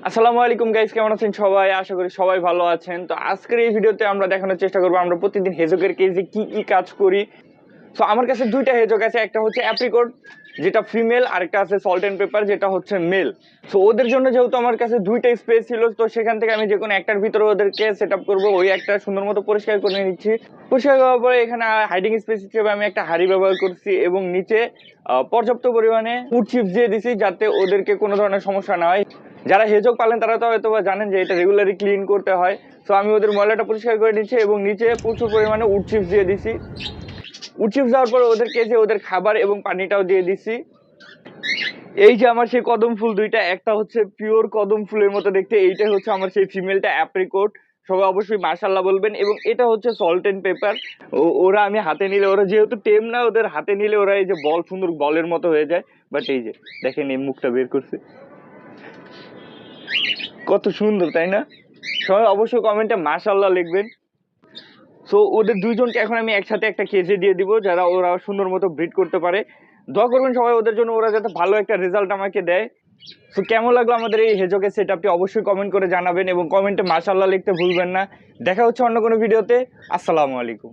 আসসালামু আলাইকুম গাইস, কেমন আছেন সবাই? আশা করি সবাই ভালো আছেন। তো আজকের এই ভিডিওতে আমরা দেখানোর চেষ্টা করবো আমরা প্রতিদিন হেজকের কেজে কি কি কাজ করি। তো আমার কাছে দুইটা হেজক আছে, একটা হচ্ছে অ্যাপ্রিকট যেটা ফিমেল, আরেকটা আছে সল্ট এন্ড পেপার যেটা হচ্ছে মেল। তো ওদের জন্য যেহেতু আমার কাছে দুইটা স্পেস ছিল, তো সেখান থেকে আমি যে কোনো একটার ভিতরে ওদেরকে সেট আপ করবো। ওই একটা সুন্দর মতো পরিষ্কার করে নিচ্ছি। পরিষ্কার করার পরে এখানে হাইডিং স্পেস হিসেবে আমি একটা হাড়ি ব্যবহার করছি এবং নিচে পর্যাপ্ত পরিমাণে উড চিপস দিয়ে দিছি যাতে ওদেরকে কোনো ধরনের সমস্যা না হয়। যারা হেজক পালেন তারা তো হয়তো জানেন যে এটা রেগুলারলি ক্লিন করতে হয়। তো আমি ওদের ময়লাটা পরিষ্কার করে নিচ্ছি এবং নিচে প্রচুর পরিমাণে উড চিপস দিয়ে দিছি। উড চিপস দেওয়ার পরে ওদেরকে যে ওদের খাবার এবং পানিটাও দিয়ে দিছি। এই যে আমার সেই কদম ফুল দুইটা, একটা হচ্ছে পিওর কদম ফুলের মতো দেখতে, এইটাই হচ্ছে আমার সেই ফিমেলটা অ্যাপ্রিকট। সবাই অবশ্যই মাশাআল্লাহ বলবেন। এবং এটা হচ্ছে সল্ট এন্ড পেপার। ওরা আমি হাতে নিলে, ওরা যেহেতু টেম না, ওদের হাতে নিলে ওরা এই যে বল, সুন্দর বলের মতো হয়ে যায়। বাট এই যে দেখেন এই মুখটা বের করছে, কত সুন্দর তাই না? সবাই অবশ্যই কমেন্টে মাশাআল্লাহ লিখবেন। সো ওদের দুইজনকে এখন আমি একসাথে একটা কেজে দিয়ে দিব, যারা ওরা সুন্দর মতো ব্রিড করতে পারে। দোয়া করবেন সবাই ওদের জন্য, ওরা যাতে ভালো একটা রেজাল্ট আমাকে দেয়। তো কেমন লাগলো আমাদের এই হেজকের সেট আপটি অবশ্যই কমেন্ট করে জানাবেন এবং কমেন্টে মাশাআল্লাহ লিখতে ভুলবেন না। দেখা হচ্ছে অন্য কোনো ভিডিওতে। আসসালামু আলাইকুম।